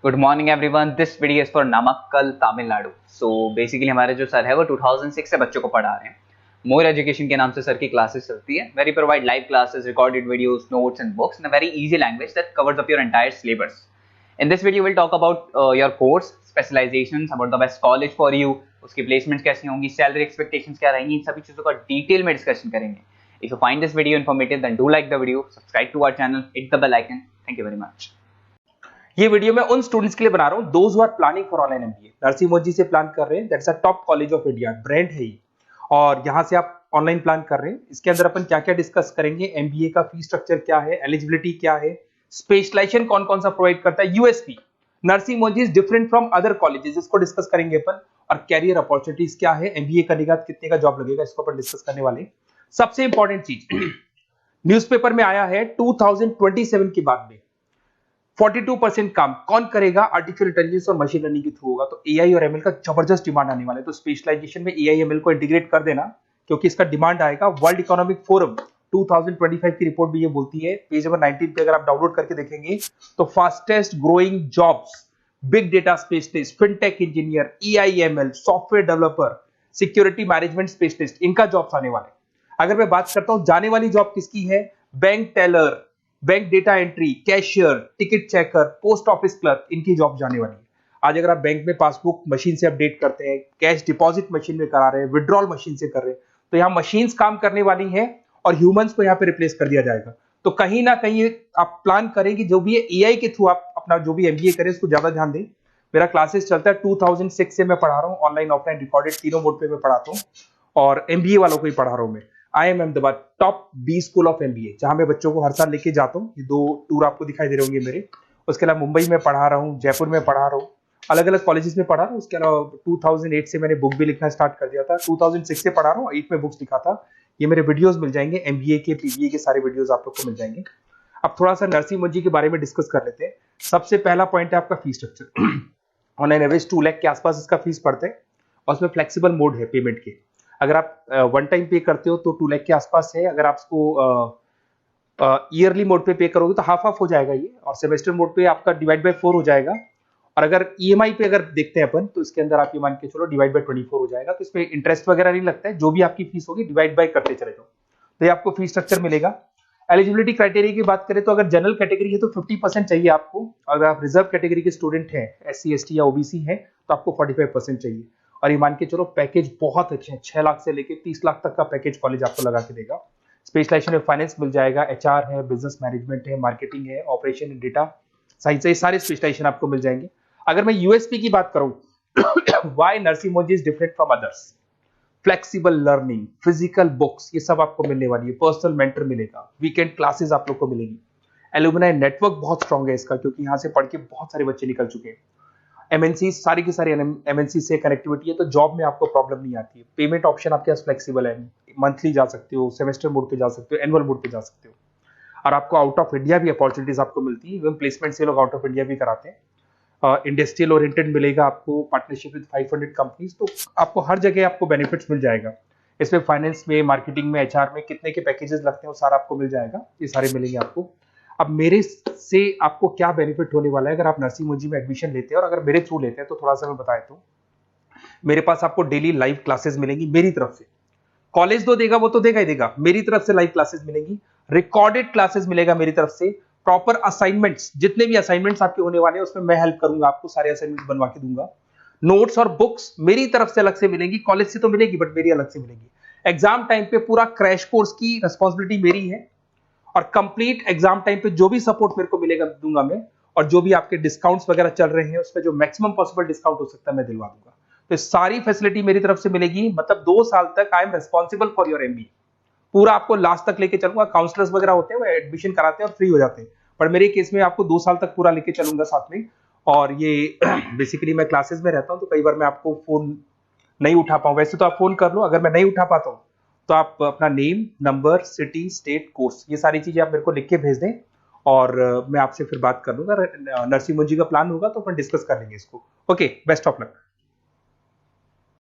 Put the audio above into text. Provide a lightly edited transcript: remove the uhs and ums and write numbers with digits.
Good morning everyone, this video is for Namakkal Tamil Nadu. So basically हमारे जो sir है वो 2006 से बच्चों को पढ़ा रहे हैं। मोर एजुकेशन के नाम से सर की क्लासेस चलती है। Very provide live classes, recorded videos, notes and books in a very easy language that covers up your entire syllabus. In this video will talk about your course specialisations, about the best college for you, उसकी placements कैसी होंगी, salary expectations क्या रहेंगी, इन सभी चीजों का detail में discussion करेंगे। If you find this video informative then do like the video, subscribe to our channel, hit the bell icon. Thank you very much. ये वीडियो मैं उन स्टूडेंट्स के लिए बना रहा हूं those who are planning for online MBA. Narsee Monjee से plan कर रहे हैं, that's a top college of India, brand है ये। और यहां से आप ऑनलाइन प्लान कर रहे हैं। इसके अंदर अपन क्या क्या डिस्कस करेंगे, एमबीए का फी स्ट्रक्चर क्या है, एलिजिबिलिटी क्या है, स्पेशलाइजेशन कौन कौन सा प्रोवाइड करता है, USP Narsee Modi is different from other colleges, इसको डिस्कस करेंगे अपन। और कैरियर अपॉर्चुनिटीज क्या है, एमबीए करने के बाद कितने का जॉब लगेगा, इसको अपन डिस्कस करने वाले। सबसे इंपॉर्टेंट चीज न्यूज़पेपर में आया है 2027 के बाद में 42% काम कौन करेगा, आर्टिफिशियल इंटेलिजेंस और मशीन लर्निंग के थ्रू होगा। तो एआई और एमएल का जबरदस्त डिमांड आने वाला है। तो स्पेशलाइजेशन में एआई एमएल को इंटीग्रेट कर देना, क्योंकि इसका डिमांड आएगा। वर्ल्ड इकोनॉमिक फोरम 2025 की रिपोर्ट भी ये बोलती है, पेज नंबर 19 पे अगर आप डाउनलोड करके देखेंगे तो fastest growing jobs, big data specialist, fintech engineer, AIML, software developer, security management specialist, इनका जॉब्स आने वाले। अगर मैं बात करता हूं जाने वाली जॉब किसकी है, bank teller, bank data entry, cashier, ticket checker, post office clerk, इनकी जॉब जाने वाली है। आज अगर आप बैंक में पासबुक मशीन से अपडेट करते हैं, कैश डिपॉजिट मशीन में करा रहे हैं, विड्रॉल मशीन से कर रहे हैं, तो यहाँ मशीन्स काम करने वाली हैं और ह्यूमंस को यहाँ पे रिप्लेस कर दिया जाएगा। तो कहीं ना कहीं आप प्लान करें कि जो भी है एआई के थ्रू आप अपना जो भी एमबीए करें उसको ज्यादा ध्यान दें। मेरा क्लासेस चलता है 2006 से मैं पढ़ा रहा हूँ, ऑनलाइन ऑफलाइन रिकॉर्डेड तीनों मोड पे मैं पढ़ाता हूँ और एमबीए वालों को ही पढ़ा रहा हूँ मैं। I am Ahmedabad top B school of MBA, जहां मैं बच्चों को हर साल लेके जाता हूँ। ये 2 टूर आपको दिखाई दे रहे होंगे मेरे। उसके अलावा मुंबई में पढ़ा रहा हूँ, जयपुर में पढ़ा रहा हूँ, अलग अलग कॉलेजेस में पढ़ा रहा हूँ। उसके अलावा 2008 से मैंने बुक भी लिखना स्टार्ट कर दिया था, 2006 से पढ़ा रहा हूँ, 8 में बुक्स लिखा था। ये मेरे वीडियोस मिल जाएंगे, एमबीए के पीबीए के सारे वीडियोस आप लोग को मिल जाएंगे। अब थोड़ा सा नरसिंह मोदी के बारे में डिस्कस कर लेते हैं। सबसे पहला पॉइंट है आपका fee structure. On an average 2 lakh के आसपास इसका फीस पड़ता है और उसमें फ्लेक्सिबल मोड है पेमेंट के। अगर आप वन टाइम पे करते हो तो 2 लाख के आसपास है। अगर आप इसको ईयरली मोड पे करोगे तो हाफ हाफ हो जाएगा ये, और सेमेस्टर मोड पे आपका डिवाइड बाय 4 हो जाएगा। और अगर ईएमआई पे अगर देखते हैं अपन तो इसके अंदर आप ये मान के चलो डिवाइड बाय 24 हो जाएगा। तो इसमें इंटरेस्ट वगैरह नहीं लगता है, जो भी आपकी फीस होगी डिवाइड बाय करते चले जाओ, तो ये आपको फीस स्ट्रक्चर मिलेगा। एलिजिबिलिटी क्राइटेरिया की बात करें तो अगर जनरल कैटेगरी है तो 50% चाहिए आपको। अगर आप रिजर्व कैटेगरी के स्टूडेंट हैं, एससी एसटी या ओबीसी हैं, तो आपको 45% चाहिए। और ये मान के चलो पैकेज बहुत अच्छे हैं, 6 लाख से लेके 30 लाख तक का पैकेज कॉलेज आपको लगा के देगा। स्पेशलाइजेशन में फाइनेंस मिल जाएगा, एचआर है, बिजनेस मैनेजमेंट है, मार्केटिंग है, ऑपरेशन एंड डेटा साइंस है, सारे स्पेशलाइजेशन आपको मिल जाएंगे। अगर मैं यूएसपी की बात करूं, why Narsingh Modi is different from others, flexible learning, physical books, ये सब आपको मिलने वाली है। पर्सनल मेंटर मिलेगा, वीकेंड क्लासेस आप लोग को मिलेंगी। एलुमनाई नेटवर्क बहुत स्ट्रॉन्ग है इसका, क्योंकि यहाँ से पढ़ के बहुत सारे बच्चे निकल चुके हैं। एमएनसी सारी की सारी एमएनसी से कनेक्टिविटी है, तो जॉब में आपको प्रॉब्लम नहीं आती है। पेमेंट ऑप्शन आपके पास फ्लेक्सिबल है, मंथली जा सकते हो, सेमेस्टर मोड पे जा सकते हो, एनुअल मोड पे जा सकते हो। और आपको आउट ऑफ इंडिया भी अपॉर्चुनिटीज आपको मिलती है, इवन प्लेसमेंट से लोग आउट ऑफ इंडिया भी कराते हैं। इंडस्ट्रियल ओरिएंटेड मिलेगा आपको, पार्टनरशिप विद 500 कंपनीज, तो आपको हर जगह आपको बेनिफिट्स मिल जाएगा। इसमें फाइनेंस में, मार्केटिंग में, एचआर में कितने के पैकेजेस लगते हैं वो सारा आपको मिल जाएगा, ये सारे मिलेंगे आपको। अब मेरे से आपको क्या बेनिफिट होने वाला है अगर आप नरसिंह मोदी में एडमिशन लेते हैं, और अगर मेरे थ्रू लेते हैं तो थोड़ा सा मैं बताया तो मेरे पास आपको डेली लाइव क्लासेस मिलेंगी मेरी तरफ से। कॉलेज तो देगा, वो तो देगा ही देगा, मेरी तरफ से लाइव क्लासेस मिलेंगी, रिकॉर्डेड क्लासेस मिलेगा मेरी तरफ से, प्रॉपर असाइनमेंट्स, जितने भी असाइनमेंट्स आपके होने वाले हैं उसमें मैं हेल्प करूंगा, आपको सारे असाइनमेंट्स बनवा के दूंगा। नोट्स और बुक्स मेरी तरफ से अलग से मिलेंगी, कॉलेज से तो मिलेगी बट मेरी अलग से मिलेगी। एग्जाम टाइम पे पूरा क्रैश कोर्स की रिस्पॉन्सिबिलिटी मेरी है, और कंप्लीट एग्जाम टाइम पे जो भी सपोर्ट मेरे को मिलेगा दूंगा मैं, और जो भी आपके डिस्काउंट्स वगैरह चल रहे हैं उसमें जो मैक्सिमम पॉसिबल डिस्काउंट हो सकता है मैं दिलवा दूंगा। तो सारी फैसिलिटी मेरी तरफ से मिलेगी, मतलब 2 साल तक I am responsible for your MB. पूरा आपको लास्ट तक लेके चलूंगा। काउंसलर्स वगैरह होते हैं वो एडमिशन कराते हैं और फ्री हो जाते हैं, पर मेरे केस में आपको 2 साल तक पूरा लेके चलूंगा साथ में। और ये बेसिकली मैं क्लासेस में रहता हूं तो कई बार मैं आपको फोन नहीं उठा पाऊं, वैसे तो आप फोन कर लो, अगर मैं नहीं उठा पाता हूं तो आप अपना name, number, city, state, course, ये सारी चीजें आप मेरे को लिख के भेज दें और मैं आपसे फिर बात कर लूंगा। नरसिंह मोदी का प्लान होगा तो अपन डिस्कस कर लेंगे इसको। Okay, best of luck.